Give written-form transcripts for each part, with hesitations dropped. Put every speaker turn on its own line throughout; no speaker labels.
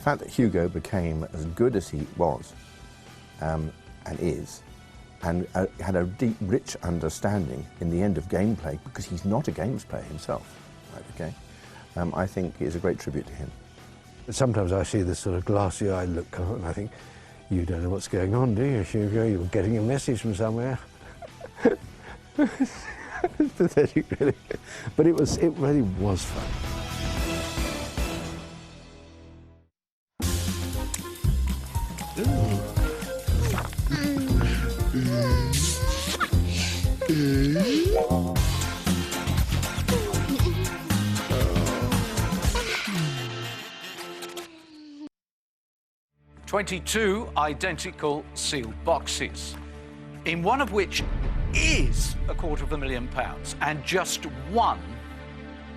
fact that Hugo became as good as he was and is, and had a deep, rich understanding in the end of gameplay, because he's not a games player himself, right, okay? I think is a great tribute to him.
Sometimes I see this sort of glassy-eyed look on, and I think, you don't know what's going on, do you, Hugo? You're getting a message from somewhere. It's pathetic, really. But it really was fun.
Ooh.
22 identical sealed boxes, in one of which is £250,000, and just one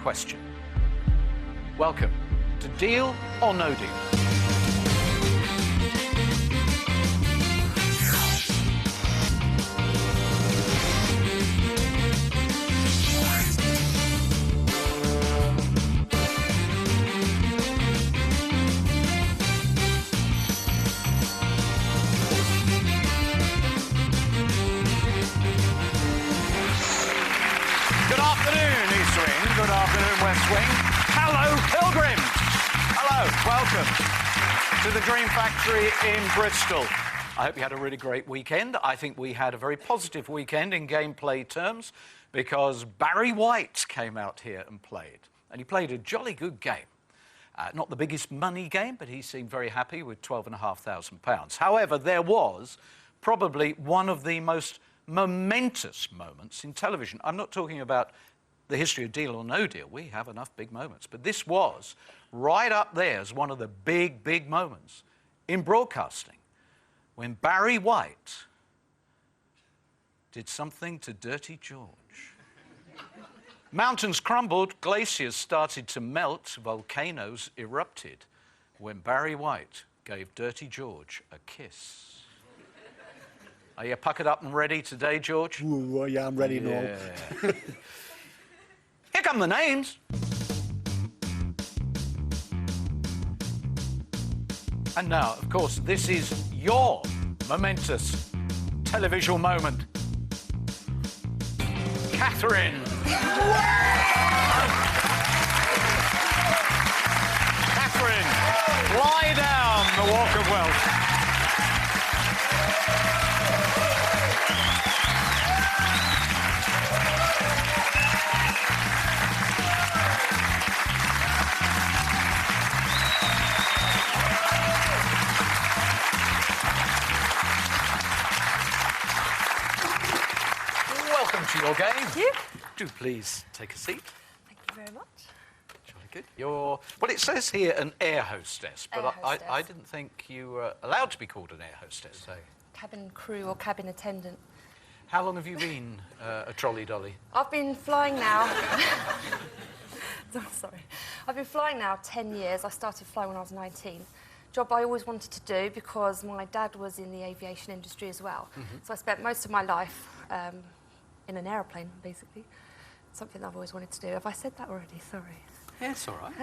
question. Welcome to Deal or No Deal. Good afternoon, West Wing. Hello, Pilgrims. Hello, welcome to the Dream Factory in Bristol. I hope you had a really great weekend. I think we had a very positive weekend in gameplay terms, because Barry White came out here and played. And he played a jolly good game. Not the biggest money game, but he seemed very happy with £12,500. However, there was probably one of the most momentous moments in television. I'm not talking about the history of Deal or No Deal. We have enough big moments. But this was right up there as one of the big, big moments in broadcasting, when Barry White did something to Dirty George. Mountains crumbled, glaciers started to melt, volcanoes erupted, when Barry White gave Dirty George a kiss. Are you puckered up and ready today, George?
Ooh, yeah, I'm ready now.
Here come the names. And now, of course, this is your momentous televisual moment. Catherine. Catherine, lie down the Walk of Wealth. To your game.
Thank you.
Do please take a seat.
Thank you very much.
Jolly good. You're, well, it says here an air hostess, but
Air hostess.
I didn't think you were allowed to be called an air hostess. So.
Cabin crew or cabin attendant.
How long have you been a trolley dolly?
I've been flying now. Sorry. I've been flying now 10 years. I started flying when I was 19. Job I always wanted to do, because my dad was in the aviation industry as well. So I spent most of my life in an aeroplane, basically. Something I've always wanted to do. Have I said that already? Sorry.
Yeah, it's all right.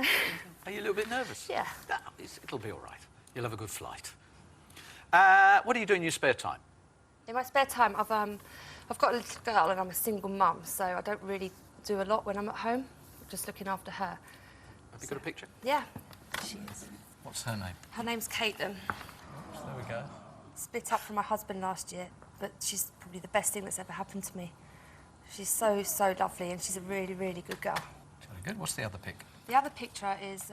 Are you a little bit nervous?
Yeah.
No, it'll be all right. You'll have a good flight. What do you do in your spare time?
In my spare time, I've got a little girl and I'm a single mum, so I don't really do a lot when I'm at home. I'm just looking after her.
Have you got a picture?
Yeah, she is.
What's her name?
Her name's Caitlin.
There we go.
Split up from my husband last year, but she's probably the best thing that's ever happened to me. She's so, so lovely, and she's a really, really good girl.
Very good. What's the other pic?
The other picture is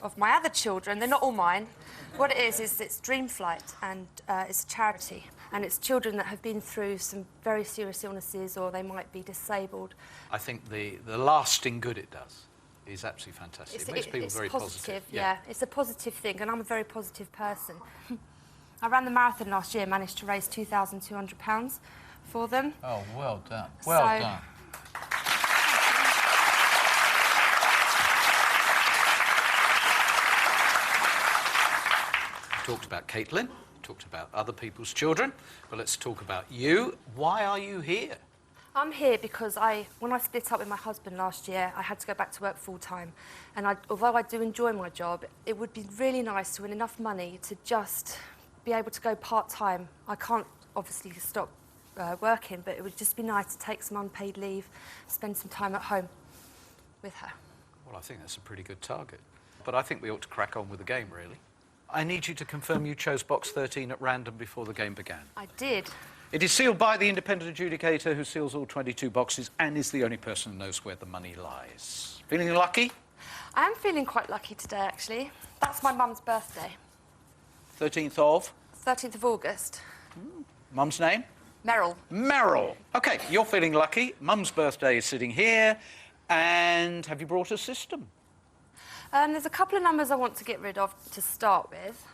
of my other children. They're not all mine. What it is it's Dream Flight, and it's a charity. And it's children that have been through some very serious illnesses, or they might be disabled.
I think the lasting good it does is absolutely fantastic. It makes people very
positive. Yeah, it's a positive thing, and I'm a very positive person. I ran the marathon last year, managed to raise £2,200 for them.
Oh, well done. Well done. We talked about Caitlin, talked about other people's children, but let's talk about you. Why are you here?
I'm here because when I split up with my husband last year, I had to go back to work full-time. And although I do enjoy my job, it would be really nice to win enough money to just be able to go part-time. I can't obviously stop working, but it would just be nice to take some unpaid leave, spend some time at home with her.
Well, I think that's a pretty good target. But I think we ought to crack on with the game, really. I need you to confirm you chose box 13 at random before the game began.
I did.
It is sealed by the independent adjudicator who seals all 22 boxes and is the only person who knows where the money lies. Feeling lucky?
I am feeling quite lucky today, actually. That's my mum's birthday.
13th of?
13th of August.
Mum's name?
Merrill.
Merrill. OK, you're feeling lucky. Mum's birthday is sitting here. And have you brought a system?
There's a couple of numbers I want to get rid of to start with.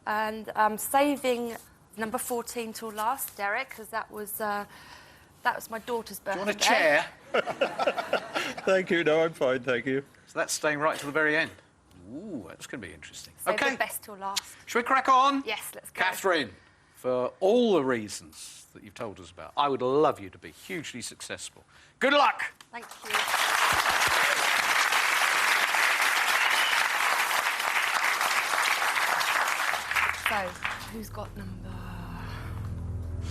And I'm saving number 14 till last, Derek, because that was my daughter's birthday.
Do you want a chair?
Thank you. No, I'm fine, thank you.
So that's staying right to the very end. Ooh, that's going to be interesting.
Save
OK.
the best till last.
Shall we crack on?
Yes, let's go.
Catherine, for all the reasons that you've told us about, I would love you to be hugely successful. Good luck.
Thank you. So, who's got number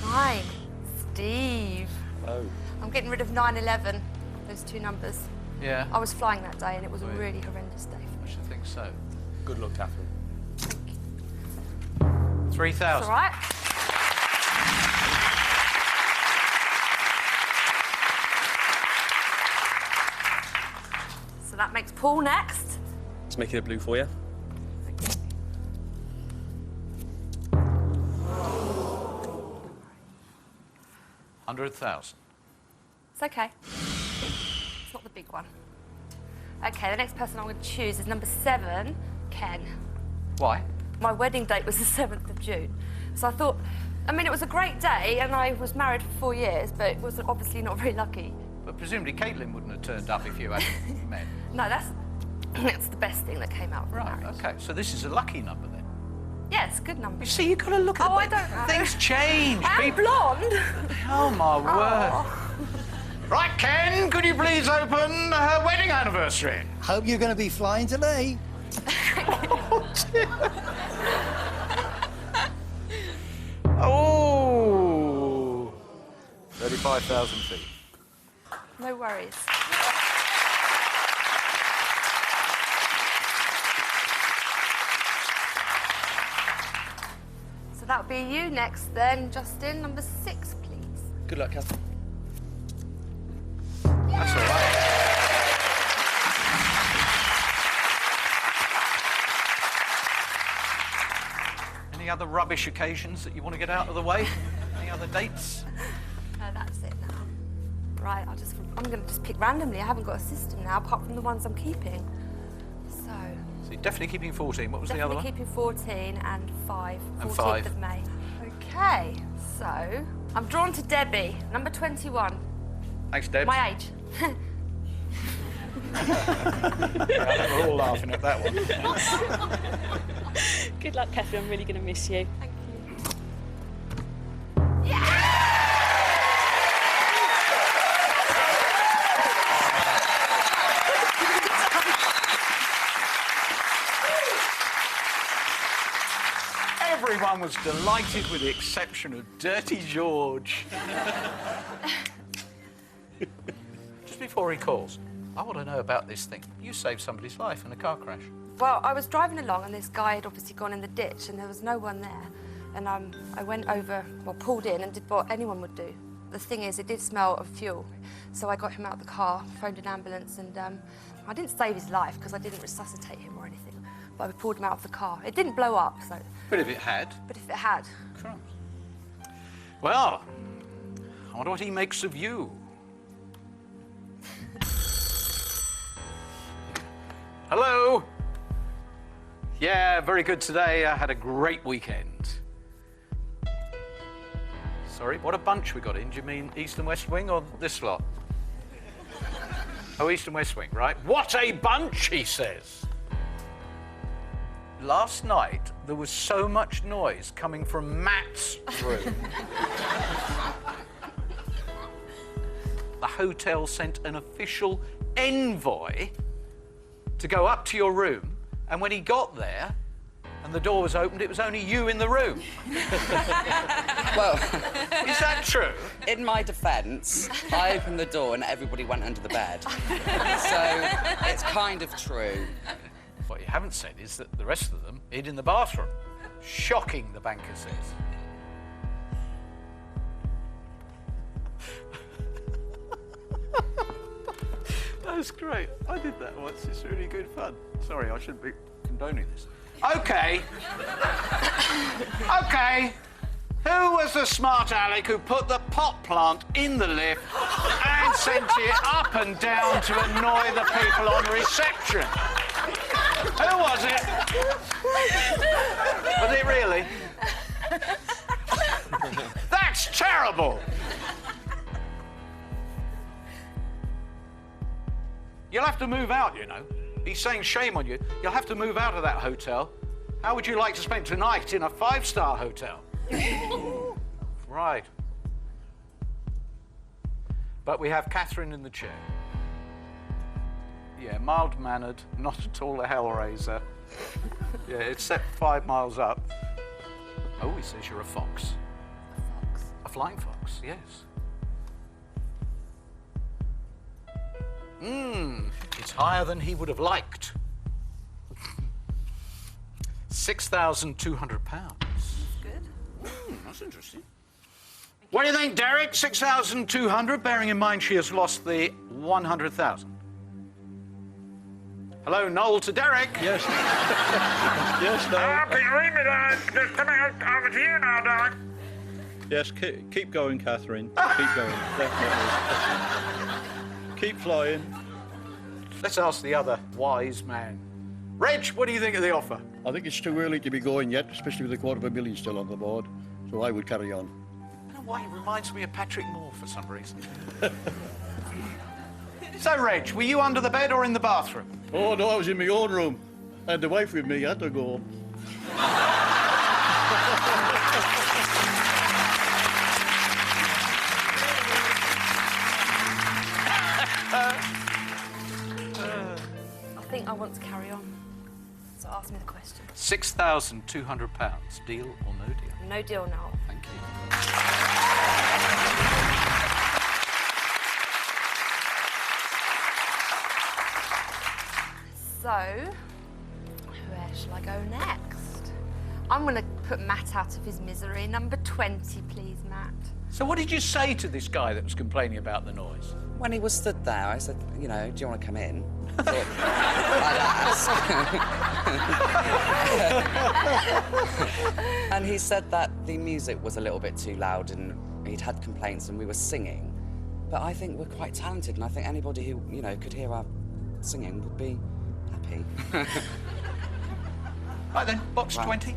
9? Steve.
Hello.
I'm getting rid of 9, 11, those two numbers.
Yeah,
I was flying that day and it was a
Right.
really horrendous day for
I
me.
should think so.
Good luck, Catherine.
3,000.
It's all right. So that makes Paul next.
Let's make it a blue for you.
100,000.
It's okay. It's not the big one. Okay, the next person I'm going to choose is number 7, Ken.
Why?
My wedding date was the 7th of June. So I thought, I mean, it was a great day and I was married for 4 years, but it was obviously not very lucky.
But presumably Caitlin wouldn't have turned up if you hadn't met.
No, that's the best thing that came out of
Right,
marriage.
OK, so this is a lucky number then.
Yeah, it's a good number.
You see, you've got to look at
Oh,
the
I don't know.
Things change.
I'm blonde.
Oh, my word.
Oh.
Right, Ken, could you please open her wedding anniversary?
Hope you're going to be flying today.
Oh, 35,000 feet.
No worries. So that'll be you next then, Justin. Number 6, please.
Good luck, Catherine.
That's all right. Any other rubbish occasions that you want to get out of the way? Any other dates?
That's it now. Right, I'm going to just pick randomly. I haven't got a system now, apart from the ones I'm keeping. So,
So you're definitely keeping 14. What was the other
definitely
one?
keeping 14 and 5.
And
14th
5.
of May. Okay, so I'm drawn to Debbie, number 21.
Thanks, Deb.
My age.
I think we're all laughing at that one.
Good luck, Catherine. I'm really going to miss you.
Thank you.
Everyone was delighted with the exception of Dirty George. Just before he calls, I want to know about this thing. You saved somebody's life in a car crash.
Well, I was driving along and this guy had obviously gone in the ditch and there was no one there. And I went over, well, pulled in and did what anyone would do. The thing is, it did smell of fuel. So I got him out of the car, phoned an ambulance, and I didn't save his life because I didn't resuscitate him or anything. But I pulled him out of the car. It didn't blow up, so...
But if it had...
But if it had...
Crumbs. Well, I wonder what he makes of you. Hello? Yeah, very good today. I had a great weekend. Sorry, what a bunch we got in. Do you mean East and West Wing or this lot? Oh, East and West Wing, right. What a bunch, he says. Last night, there was so much noise coming from Matt's room. the hotel sent an official envoy to go up to your room, and when he got there and the door was opened, it was only you in the room.
Well,
Is that true?
in my defence, I opened the door and everybody went under the bed. So it's kind of true.
What you haven't said is that the rest of them hid in the bathroom. Shocking, the banker says. That's great. I did that once. It's really good fun. Sorry, I shouldn't be condoning this. OK. OK. Who was the smart aleck who put the pot plant in the lift and sent it up and down to annoy the people on reception? Who was it? Was it really? That's terrible! You'll have to move out, you know. He's saying shame on you. You'll have to move out of that hotel. How would you like to spend tonight in a 5-star hotel? Right. But we have Catherine in the chair. Yeah, mild-mannered, not at all a hellraiser. Yeah, it's set 5 miles up. Oh, he says you're a fox.
A fox.
A flying fox, yes. It's higher than he would have liked. £6,200.
Good.
That's interesting. What do you think, Derek? 6,200, bearing in mind she has lost the 100,000. Hello, Noel to Derek.
Yes. Yes, no.
Can you read me that? Just coming over to you now, darling.
Yes, keep going, Catherine. Keep going, definitely. Keep flying.
Let's ask the other wise man. Reg, what do you think of the offer?
I think it's too early to be going yet, especially with £250,000 still on the board. So I would carry on.
I don't know why he reminds me of Patrick Moore for some reason. So, Reg, were you under the bed or in the bathroom?
Oh, no, I was in my own room. I had the wife with me. I had to go.
I think I want to carry on. So ask me the question.
£6,200, deal or no deal?
No deal now.
Thank you.
So, where shall I go next? I'm going to put Matt out of his misery. Number 20, please, Matt.
So what did you say to this guy that was complaining about the noise?
When he was stood there, I said, you know, do you want to come in? I thought I'd ask. And he said that the music was a little bit too loud and he'd had complaints and we were singing. But I think we're quite talented and I think anybody who, you know, could hear our singing would be happy.
Right then, box
Right.
20.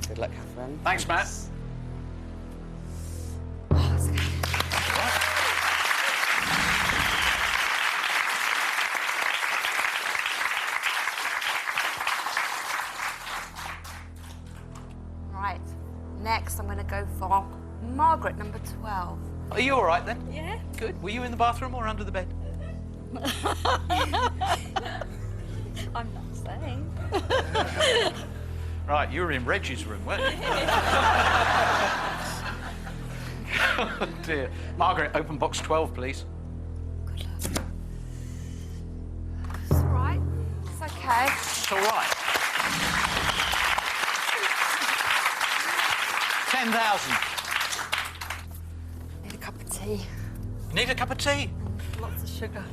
Good luck, Catherine.
Thanks, Matt.
Right. Next, I'm going to go for Margaret, number 12.
Are you all right then?
Yeah.
Good. Were you in the bathroom or under the bed?
I'm not saying.
Right, you were in Reggie's room, weren't you? Oh, dear. Margaret, open box 12, please.
Good luck. It's all right. It's okay.
It's all right. 10,000.
Need a cup of tea.
Need a cup of tea?
Lots of sugar.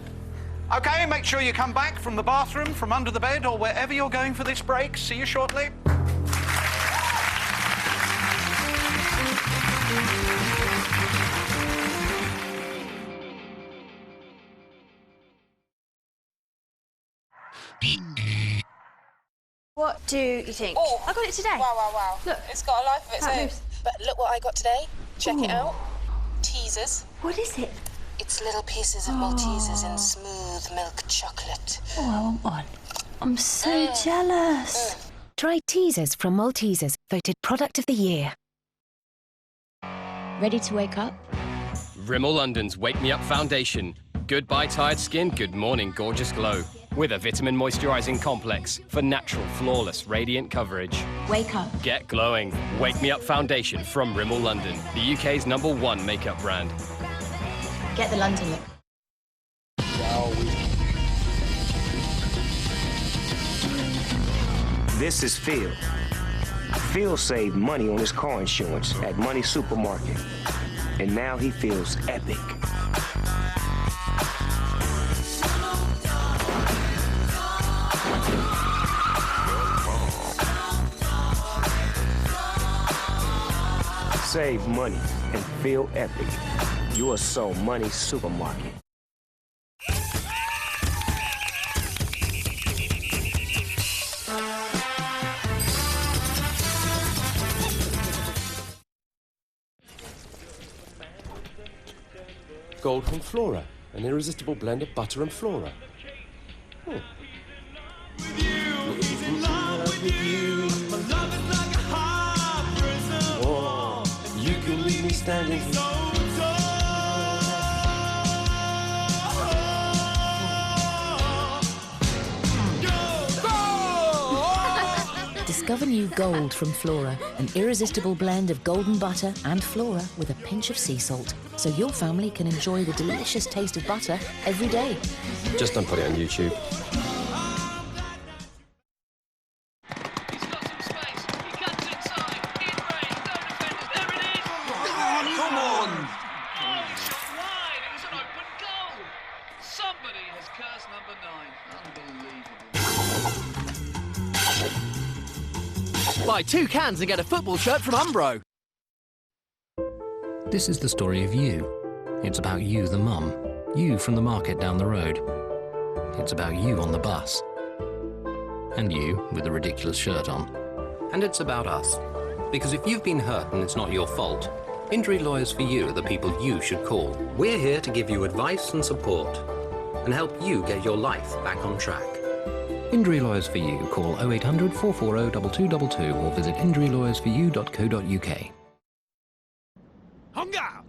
OK, make sure you come back from the bathroom, from under the bed, or wherever you're going for this break. See you shortly.
What do you think?
Oh,
I got it today.
Wow, wow, wow.
Look.
It's got a life of its
That
own.
moves.
But look what I got today. Check it
Ooh.
out. Teasers.
What is it?
It's little pieces of Maltesers in smooth milk chocolate.
Oh, I want one. I'm so jealous.
Try Teasers from Maltesers, voted Product of the Year.
Ready to wake up?
Rimmel London's Wake Me Up Foundation. Goodbye tired skin, good morning gorgeous glow. With a vitamin moisturising complex for natural, flawless, radiant coverage.
Wake up.
Get glowing. Wake Me Up Foundation from Rimmel London, the UK's #1 makeup brand.
Get the London look.
This is Phil. Phil saved money on his car insurance at Money Supermarket, and now he feels epic. Save money and feel epic. You are so Money Supermarket.
Gold from Flora, an irresistible blend of butter and flora. You can leave me standing here.
Discover new Gold from Flora, an irresistible blend of golden butter and flora with a pinch of sea salt, so your family can enjoy the delicious taste of butter every day.
Just don't put it on YouTube.
Come on! Oh, it's shot wide. It was an open goal. Somebody has cursed number 9. Unbelievable.
Buy 2 cans and get a football shirt from Umbro.
This is the story of you. It's about you, the mum. You from the market down the road. It's about you on the bus. And you with a ridiculous shirt on.
And it's about us. Because if you've been hurt and it's not your fault, Injury Lawyers for You are the people you should call. We're here to give you advice and support and help you get your life back on track.
Injury Lawyers for You. Call 0800 440 2222 or visit injurylawyersforyou.co.uk.
On guard!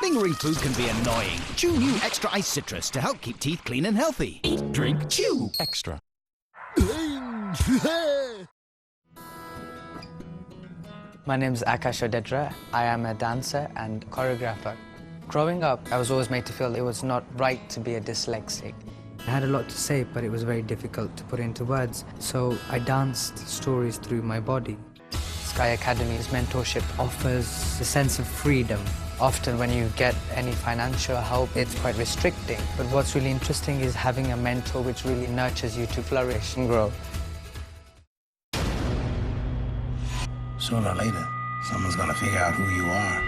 Lingering food can be annoying. Chew new Extra Ice Citrus to help keep teeth clean and healthy. Eat, drink, chew. Extra.
My name is Akash Odedra. I am a dancer and choreographer. Growing up, I was always made to feel it was not right to be a dyslexic. I had a lot to say, but it was very difficult to put into words, so I danced stories through my body. Sky Academy's mentorship offers a sense of freedom. Often when you get any financial help, it's quite restricting. But what's really interesting is having a mentor which really nurtures you to flourish and grow.
Sooner or later, someone's gonna figure out who you are.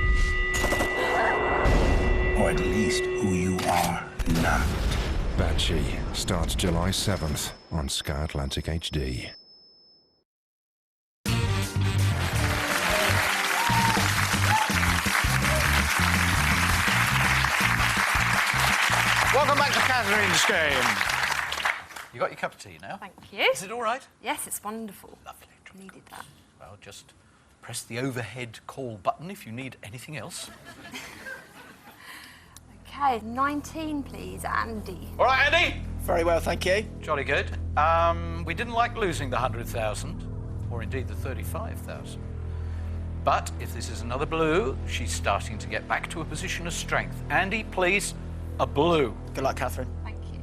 Or at least who you are not.
Batchy starts July 7th on Sky Atlantic HD.
Welcome back to Catherine's game. You got your cup of tea now?
Thank you.
Is it all right?
Yes, it's wonderful.
Lovely.
Needed that.
Well, just press the overhead call button if you need anything else.
Okay, 19, please, Andy.
All right, Andy?
Very well, thank you.
Jolly good. We didn't like losing the 100,000, or indeed the 35,000. But if this is another blue, she's starting to get back to a position of strength. Andy, please, a blue.
Good luck, Catherine.
Thank you.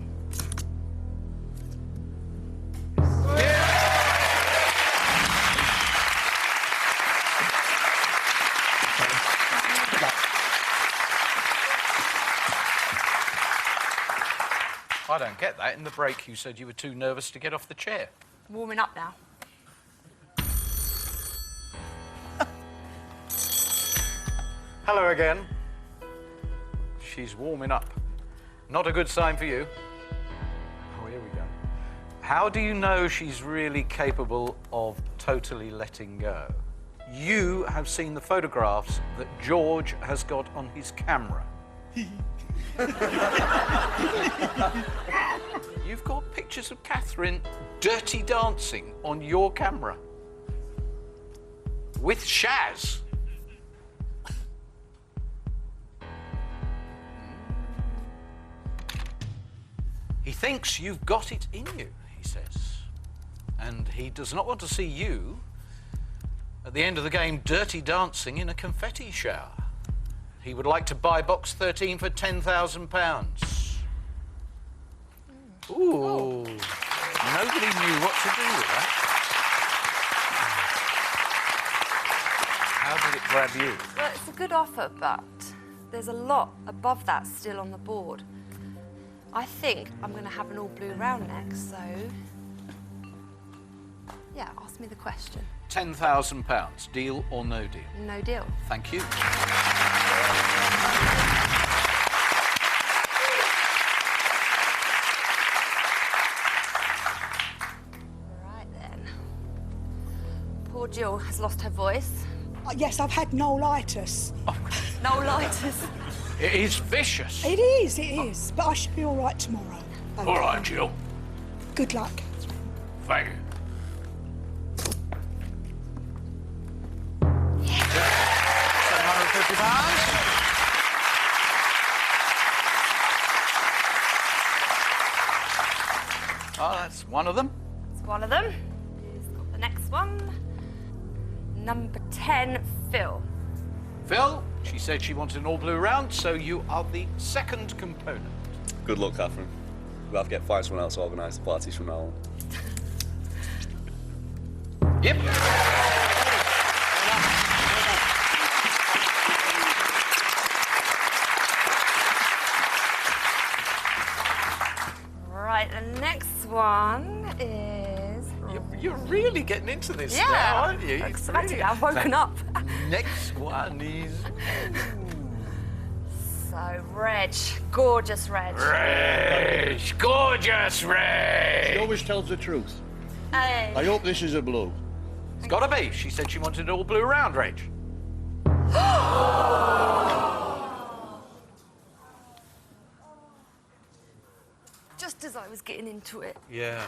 I don't get that. In the break, you said you were too nervous to get off the chair.
Warming up now.
Hello again. She's warming up. Not a good sign for you. Oh, here we go. How do you know she's really capable of totally letting go? You have seen the photographs that George has got on his camera. You've got pictures of Catherine dirty dancing on your camera. With Shaz. He thinks you've got it in you, he says. And he does not want to see you, at the end of the game, dirty dancing in a confetti shower. He would like to buy box 13 for £10,000. Ooh. Nobody knew what to do with that. How did it grab you?
Well, it's a good offer, but there's a lot above that still on the board. I think I'm going to have an all blue round next, so... Yeah, ask me the question.
£10,000. Deal or no deal?
No deal.
Thank you.
Right then. Poor Jill has lost her voice.
Yes, I've had nolitis.
Nolitis.
It is vicious.
It is. But I should be all right tomorrow. Okay.
All right, Jill.
Good luck.
Thank you. Oh, that's one of them.
That's one of them. Who's got the next one? Number 10, Phil.
Phil, she said she wanted an all blue round, so you are the second component.
Good luck, Catherine. We'll have to find someone else to organise the parties from now on.
Yep.
Right, the next one is...
You're really getting into this
yeah,
now, aren't you?
I'm excited. I've woken up.
Next one is...
So, Reg. Gorgeous Reg.
Reg! Gorgeous Reg!
She always tells the truth.
Hey.
I hope this is a blue.
It's got to be. She said she wanted an all blue round, Reg.
Just as I was getting into it.
Yeah.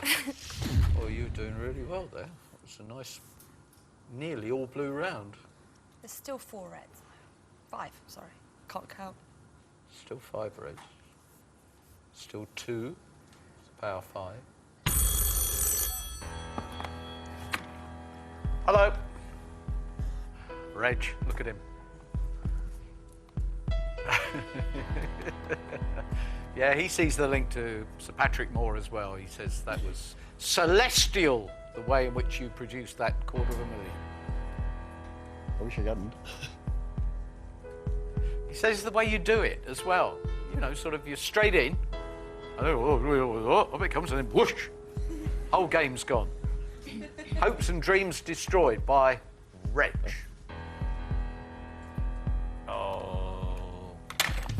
Oh, you were doing really well there. That was a nice, nearly all blue round.
There's still 4 reds. 5, sorry. Can't count.
Still 5 reds. Still 2. It's a power 5. Hello. Reg, look at him. Yeah, he sees the link to Sir Patrick Moore as well. He says that was celestial, the way in which you produced that $250,000.
I wish I hadn't.
He says the way you do it as well. You know, sort of you're straight in, and then, up it comes, and then whoosh, whole game's gone. Hopes and dreams destroyed by Reg. Oh.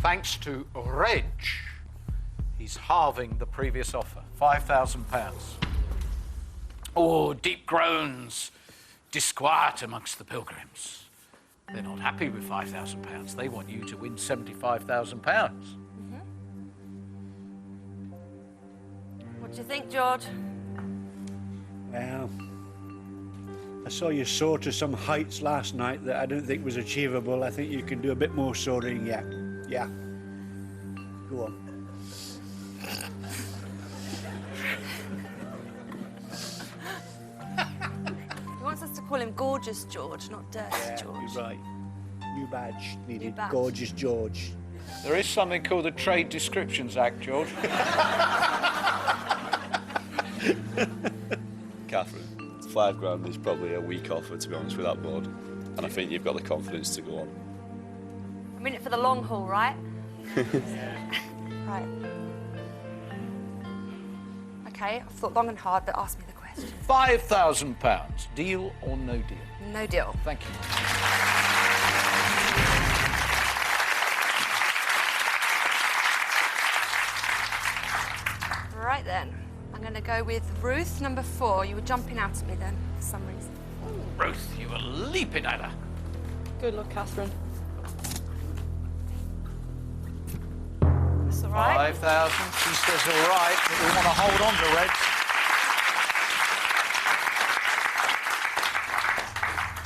Thanks to Reg, he's halving the previous offer, £5,000. Oh, deep groans, disquiet amongst the pilgrims. They're not happy with £5,000. They want you to win £75,000.
What do you think, George?
Well, I saw you soar to some heights last night that I don't think was achievable. I think you can do a bit more soaring yet. Yeah. Go on.
He wants us to call him Gorgeous George, not Dirty George.
You're right. New badge needed.
New badge.
Gorgeous George.
There is something called the Trade Descriptions Act, George.
Catherine, £5,000 is probably a weak offer, to be honest, with that board. And I think you've got the confidence to go on.
I'm in it for the long haul, right? Right. Okay, I've thought long and hard, but ask me the question.
£5,000. Deal or no deal?
No deal.
Thank you.
Right then, I'm going to go with Ruth, number 4. You were jumping out at me then, for some reason.
Ruth, you were leaping at her.
Good luck, Catherine.
That's all right.
5,000. She says all right, but we want to hold on to Reg.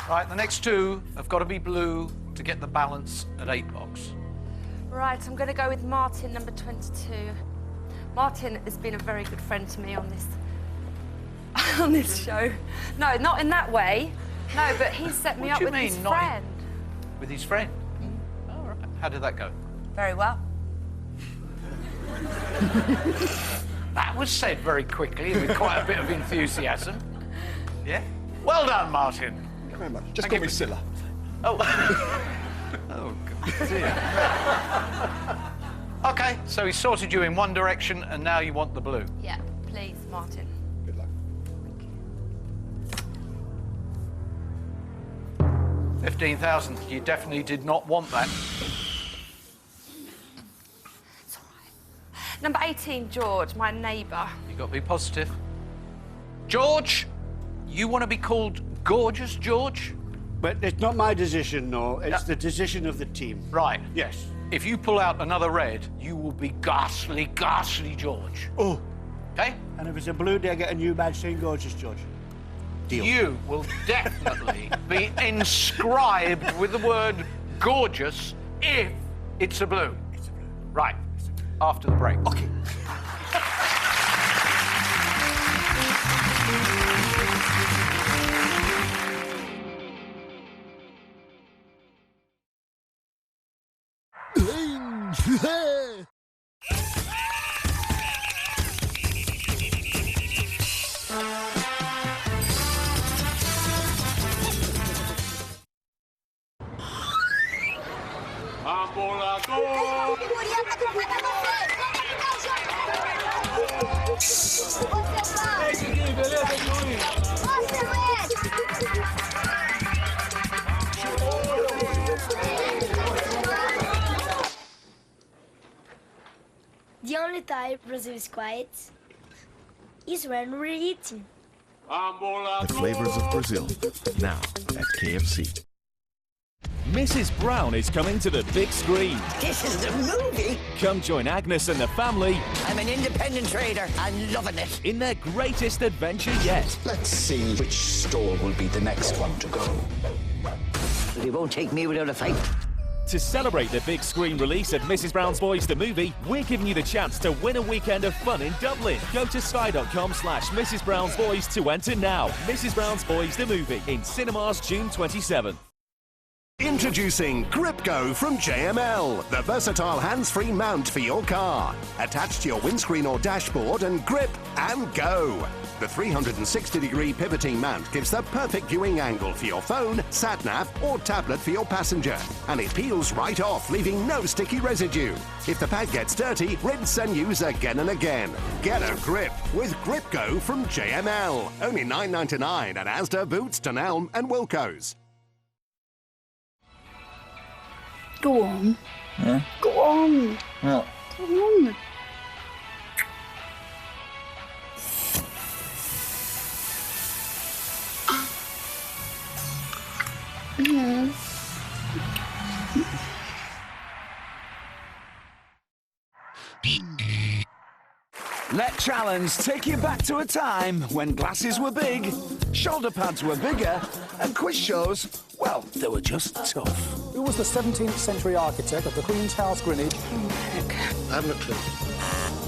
Right, the next 2 have got to be blue to get the balance at 8 box.
Right, I'm going to go with Martin, number 22. Martin has been a very good friend to me on this on this show. No, not in that way. No, but he set me up with his friend.
With his friend? Oh, right. How did that go?
Very well.
That was said very quickly with quite a bit of enthusiasm. Yeah? Well done, Martin.
Thank you very much. Just call me Scylla.
Oh. Oh, God. Dear. OK, so he sorted you in one direction and now you want the blue.
Yeah, please, Martin.
Good luck.
15,000. You definitely did not want that.
It's all right. Number 18, George, my neighbour.
You got to be positive. George, you want to be called Gorgeous George?
But it's not my decision, no. It's the decision of the team.
Right.
Yes.
If you pull out another red, you will be Ghastly, Ghastly George.
Oh.
OK?
And if it's a blue, do I get a new badge saying Gorgeous George? Deal.
You will definitely be inscribed with the word gorgeous if it's a blue.
It's a blue.
Right. After the break.
OK.
The only time Brazil is quiet is when we're eating.
The flavors of Brazil, now at KFC.
Mrs. Brown is coming to the big screen.
This is the movie?
Come join Agnes and the family.
I'm an independent trader. I'm loving it.
In their greatest adventure yet.
Let's see which store will be the next one to go.
They won't take me without a fight.
To celebrate the big screen release of Mrs. Brown's Boys the movie, we're giving you the chance to win a weekend of fun in Dublin. Go to sky.com/Mrs. Brown's Boys to enter now. Mrs. Brown's Boys the movie in cinemas June 27th.
Introducing Grip Go from JML, the versatile hands-free mount for your car. Attach to your windscreen or dashboard and grip and go. The 360-degree pivoting mount gives the perfect viewing angle for your phone, sat-nav or tablet for your passenger. And it peels right off, leaving no sticky residue. If the pad gets dirty, rinse and use again and again. Get a grip with Grip Go from JML. Only $9.99 at Asda, Boots, Dunelm and Wilko's.
Go on.
Huh?
Go on.
Well,
Go on.
Let challenge take you back to a time when glasses were big, shoulder pads were bigger, and quiz shows, well, they were just tough.
Who was the 17th century architect of the Queen's House, Greenwich?
I haven't a clue.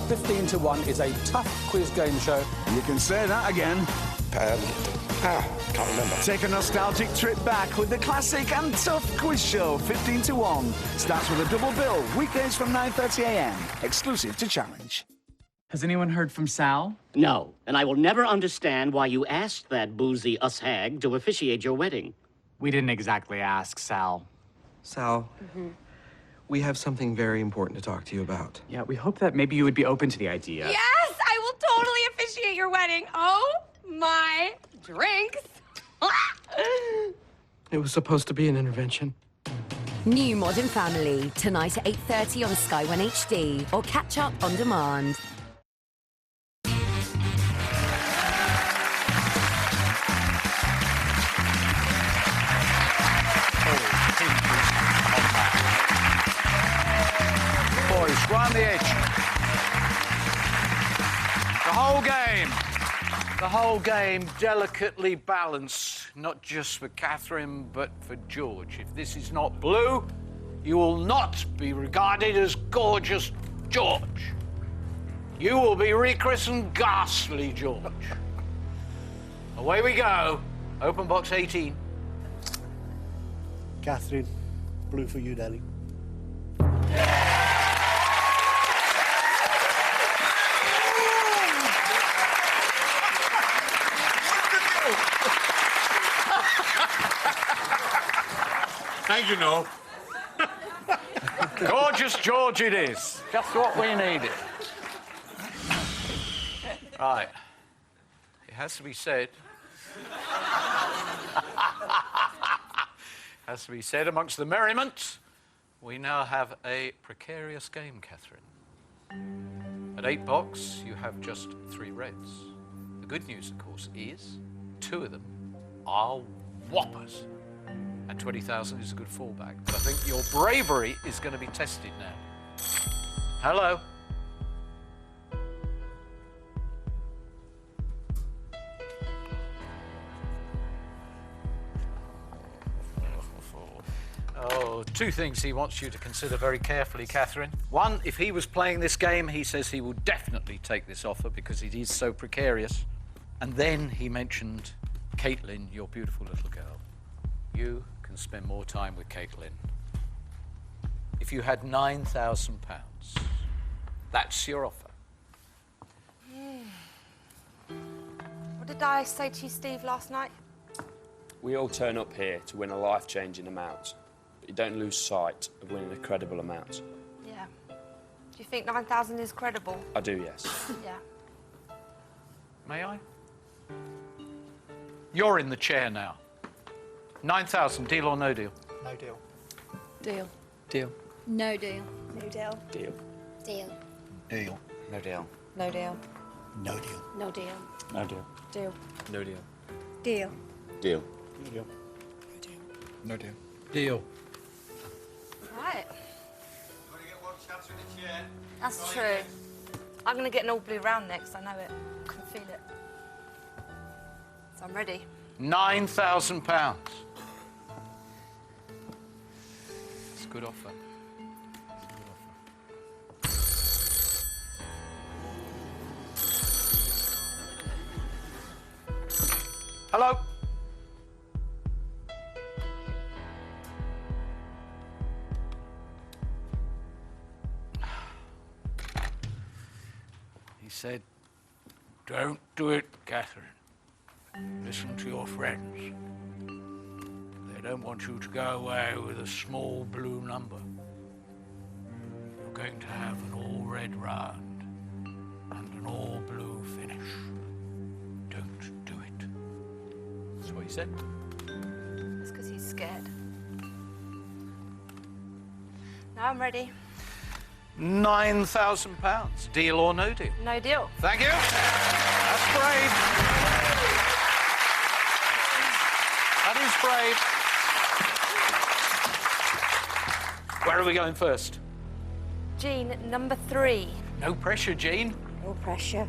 15 to 1 is a tough quiz game show.
You can say that again.
Can't remember.
Take a nostalgic trip back with the classic and tough quiz show, 15 to 1. Starts with a double bill, weekdays from 9:30 a.m. Exclusive to Challenge.
Has anyone heard from Sal?
No, and I will never understand why you asked that boozy us-hag to officiate your wedding.
We didn't exactly ask Sal.
Sal, we have something very important to talk to you about.
Yeah, we hope that maybe you would be open to the idea.
Yes, I will totally officiate your wedding. Oh my drinks.
It was supposed to be an intervention.
New Modern Family, tonight at 8:30 on Sky One HD, or catch up on demand.
Boys, right on the edge. The whole game delicately balanced, not just for Catherine, but for George. If this is not blue, you will not be regarded as gorgeous George. You will be rechristened Ghastly George. Away we go. Open box 18.
Catherine, blue for you, darling.
Thank you, Noel. Gorgeous George it is. Just what we needed. Right. It has to be said. Has to be said amongst the merriment, we now have a precarious game, Catherine. At 8 box, you have just 3 reds. The good news, of course, is 2 of them are whoppers. And 20,000 is a good fallback. But I think your bravery is going to be tested now. Hello. Oh, 2 things he wants you to consider very carefully, Catherine. 1, if he was playing this game, he says he will definitely take this offer because it is so precarious. And then he mentioned Caitlin, your beautiful little girl. You can spend more time with Caitlin. If you had £9,000, that's your offer.
What did I say to you, Steve, last night?
We all turn up here to win a life-changing amount, but you don't lose sight of winning a credible amount.
Yeah. Do you think 9,000 is credible?
I do, yes.
Yeah.
May I? You're in the chair now. 9,000, deal or no deal?
No deal.
Deal. Deal.
No deal.
No deal.
Deal.
Deal.
Deal.
No deal.
No deal.
No deal.
No deal.
No deal.
Deal.
No deal.
Deal.
Deal.
No deal.
No deal.
Deal.
Right. That's true. I'm going to get an all blue round next. I know it. I can feel it. So I'm ready.
£9,000. It's a good offer. Hello. He said, "Don't do it, Catherine. Listen to your friends. They don't want you to go away with a small blue number. You're going to have an all-red round and an all-blue finish. Don't do it." That's what he said.
It's because he's scared. Now I'm ready.
£9,000. Deal or no deal?
No deal.
Thank you. That's brave. That is brave. Where are we going first?
Jean, number 3.
No pressure, Jean.
No pressure.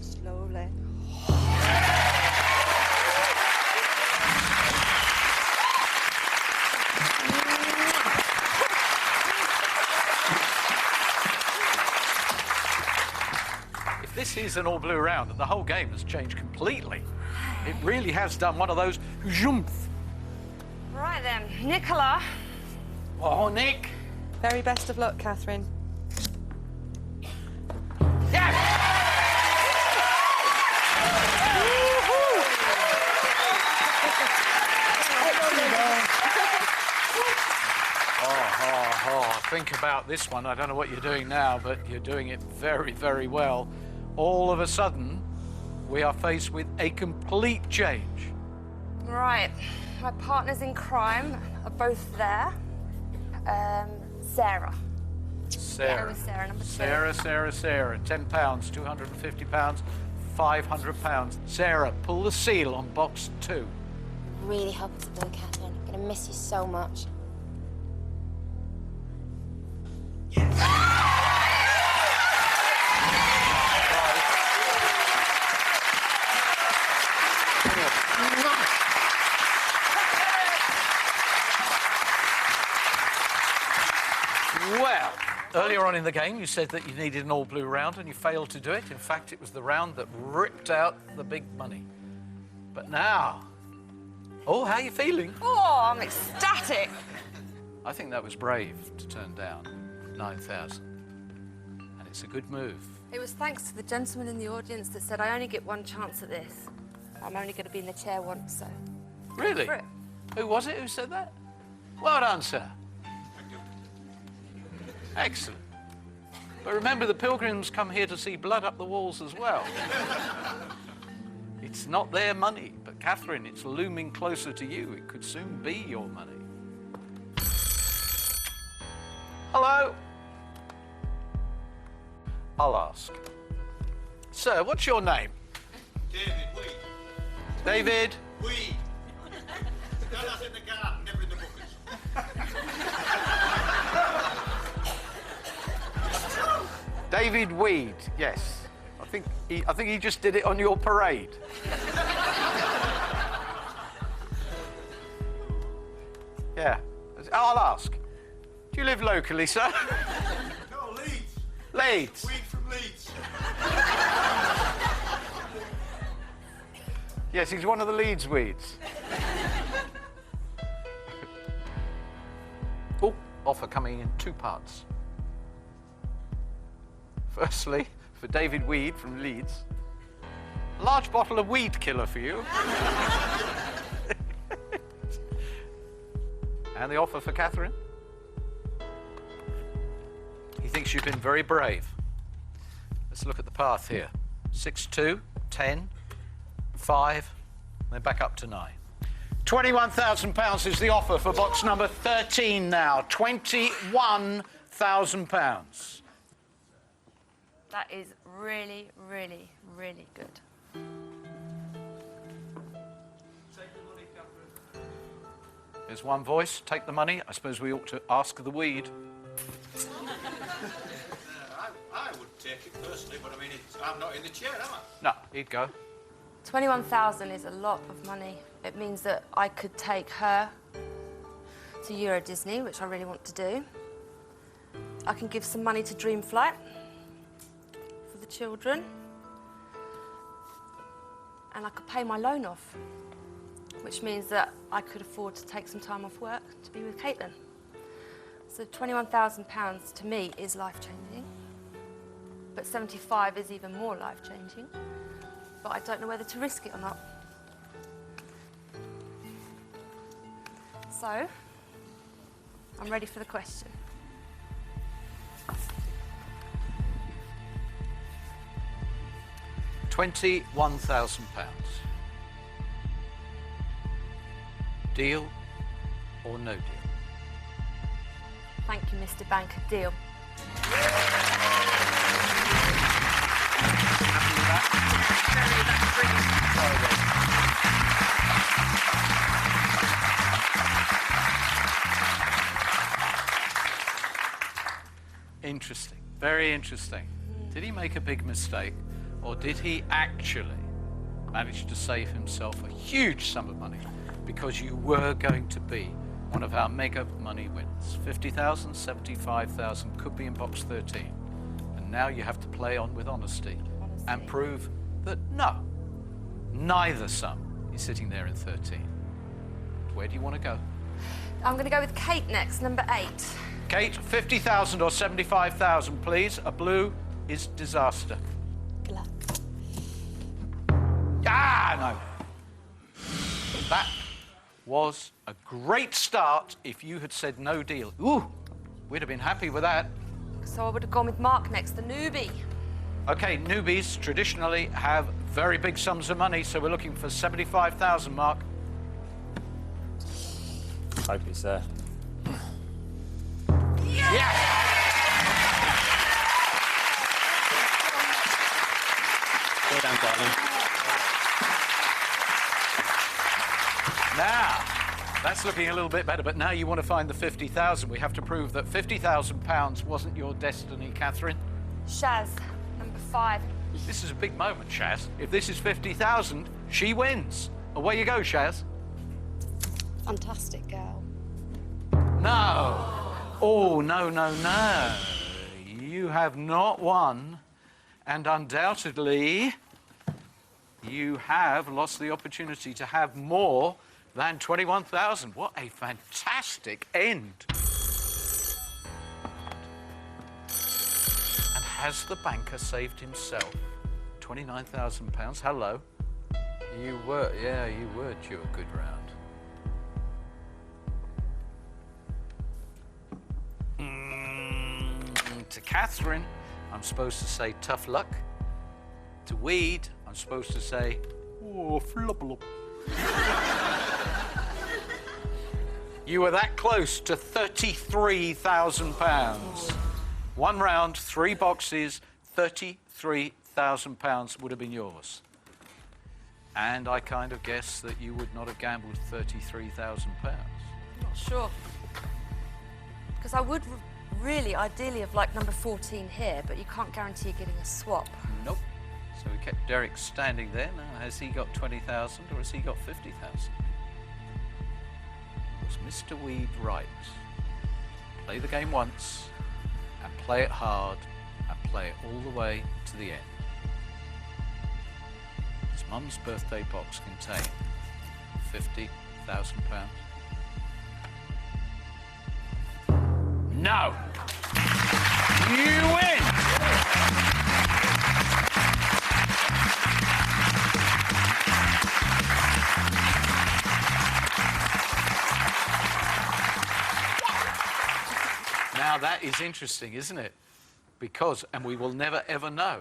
Slowly.
If this is an all-blue round, the whole game has changed completely. It really has done one of those jump.
Right then, Nicola.
Oh, Nick.
Very best of luck, Catherine.
Think about this one. I don't know what you're doing now, but you're doing it very, very well. All of a sudden, we are faced with a complete change.
Right, my partners in crime are both there. Sarah.
Sarah.
With Sarah, number 2.
Sarah. £10, £250, £500. Sarah, pull the seal on box 2.
Really hope it's blue, Catherine. I'm gonna miss you so much.
Well, Earlier on in the game, you said that you needed an all-blue round and you failed to do it. In fact, it was the round that ripped out the big money. But now... Oh, how are you feeling?
Oh, I'm ecstatic.
I think that was brave to turn down 9,000. And it's a good move.
It was thanks to the gentleman in the audience that said, I only get one chance at this. I'm only going to be in the chair once, so...
Really?
Go for it.
Who was it who said that? Well done, sir. Excellent. But remember, the pilgrims come here to see blood up the walls as well. It's not their money, but Catherine, it's looming closer to you. It could soon be your money. Hello? I'll ask. Sir, what's your name?
David Weed.
David?
Weed. The girl that's in the garden, never in the buckets.
David Weed, yes. I think he just did it on your parade. Yeah. I'll ask. Do you live locally, sir?
No, Leeds.
Leeds.
Weed from Leeds.
Yes, he's one of the Leeds Weeds. Oh, offer coming in two parts. Firstly, for David Weed from Leeds, a large bottle of weed killer for you. And the offer for Catherine. He thinks you've been very brave. Let's look at the path here. 6, 2, 10, 5, then back up to 9. £21,000 is the offer for box number 13 now. £21,000.
That is really, really, really good.
There's one voice. Take the money. I suppose we ought to ask the weed.
I would take it personally, but I mean, I'm not in the chair, am I?
No, he'd go.
21,000 is a lot of money. It means that I could take her to Euro Disney, which I really want to do. I can give some money to Dream Flight for the children. And I could pay my loan off, which means that I could afford to take some time off work to be with Caitlin. So £21,000 to me is life-changing, but 75 is even more life-changing. But I don't know whether to risk it or not. So, I'm ready for the question.
£21,000. Deal or no deal?
Thank you, Mr. Banker. Deal.
Interesting. Very interesting. Did he make a big mistake, or did he actually manage to save himself a huge sum of money? Because you were going to be one of our mega money wins. 50,000, 75,000 could be in box 13. And now you have to play on with honesty and prove that no, neither sum is sitting there in 13. Where do you want to go?
I'm going to go with Kate next, number 8.
Kate, 50,000 or 75,000, please. A blue is disaster.
Good luck.
Ah, no. That was a great start if you had said no deal. Ooh, we'd have been happy with that.
So I would have gone with Mark next, the newbie.
OK, newbies traditionally have very big sums of money, so we're looking for 75,000, Mark.
Hope it's there.
Yes!
Go down, darling.
Now, that's looking a little bit better, but now you want to find the 50,000. We have to prove that £50,000 wasn't your destiny, Catherine.
Shaz, number 5.
This is a big moment, Shaz. If this is 50,000, she wins. Away you go, Shaz.
Fantastic girl.
No. Oh, no, no, no. you have not won, and undoubtedly you have lost the opportunity to have more than 21,000. What a fantastic end. And has the banker saved himself £29,000? Hello. You were due a good round. To Catherine, I'm supposed to say tough luck. To Weed, I'm supposed to say, oh, flubble. You were that close to £33,000. One round, 3 boxes, £33,000 would have been yours. And I kind of guess that you would not have gambled £33,000.
Not sure. Because I would really, ideally, have liked number 14 here, but you can't guarantee getting a swap.
Nope. So we kept Derek standing there. Now, has he got 20,000 or has he got 50,000? Was Mr. Weed right? Play the game once, and play it hard, and play it all the way to the end. Does Mum's birthday box contain £50,000? No! You win! Now that is interesting, isn't it? Because, and we will never ever know,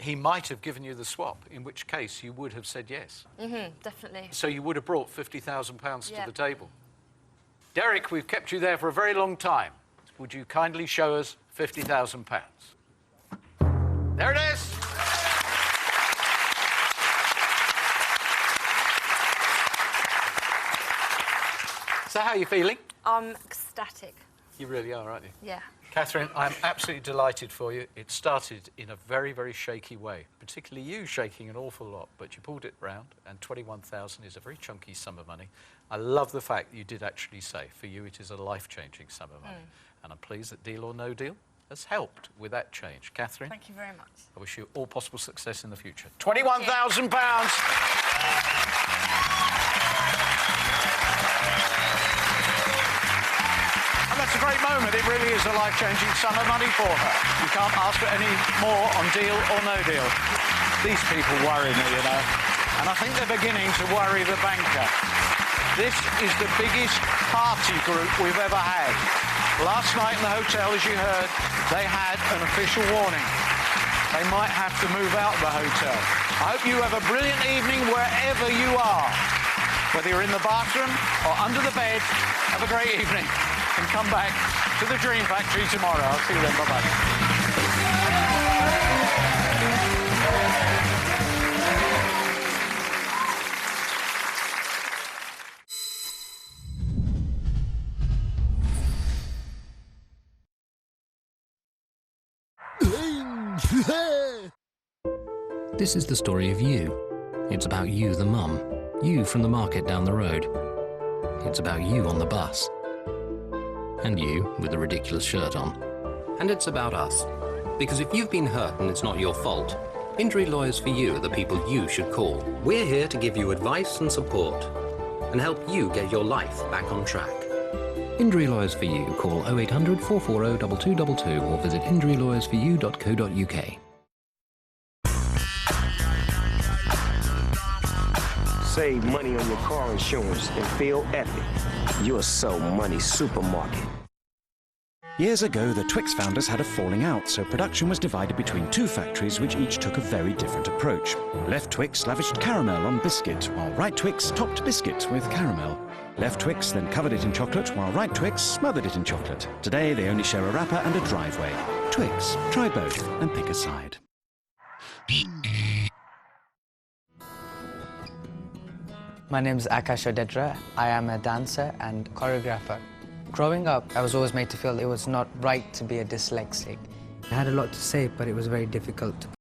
he might have given you the swap, in which case you would have said yes.
Definitely.
So you would have brought £50,000 to the table. Derek, we've kept you there for a very long time. Would you kindly show us £50,000? There it is! So how are you feeling?
I'm ecstatic.
You really are, aren't you?
Yeah.
Catherine, I'm absolutely delighted for you. It started in a very, very shaky way, particularly you shaking an awful lot, but you pulled it round, and 21,000 is a very chunky sum of money. I love the fact that you did actually say, for you, it is a life-changing sum of money. And I'm pleased that Deal or No Deal has helped with that change. Catherine?
Thank you very much.
I wish you all possible success in the future. £21,000! And that's a great moment. It really is a life-changing sum of money for her. You can't ask for any more on Deal or No Deal. These people worry me, you know. And I think they're beginning to worry the banker. This is the biggest party group we've ever had. Last night in the hotel, as you heard, they had an official warning. They might have to move out of the hotel. I hope you have a brilliant evening wherever you are. Whether you're in the bathroom or under the bed, have a great evening. And come back to the Dream Factory tomorrow. I'll see you then. Bye-bye.
This is the story of you. It's about you, the mum. You from the market down the road. It's about you on the bus. And you with the ridiculous shirt on.
And it's about us. Because if you've been hurt and it's not your fault, Injury Lawyers for You are the people you should call. We're here to give you advice and support and help you get your life back on track.
Injury Lawyers for You. Call 0800 440 2222 or visit injurylawyersforyou.co.uk.
Save money on your car insurance and feel epic. You're So Money Supermarket.
Years ago, the Twix founders had a falling out, so production was divided between 2 factories which each took a very different approach. Left Twix lavished caramel on biscuit, while Right Twix topped biscuit with caramel. Left Twix then covered it in chocolate, while Right Twix smothered it in chocolate. Today, they only share a wrapper and a driveway. Twix, try both and pick a side.
My name is Akash Odedra. I am a dancer and choreographer. Growing up, I was always made to feel it was not right to be a dyslexic. I had a lot to say, but it was very difficult to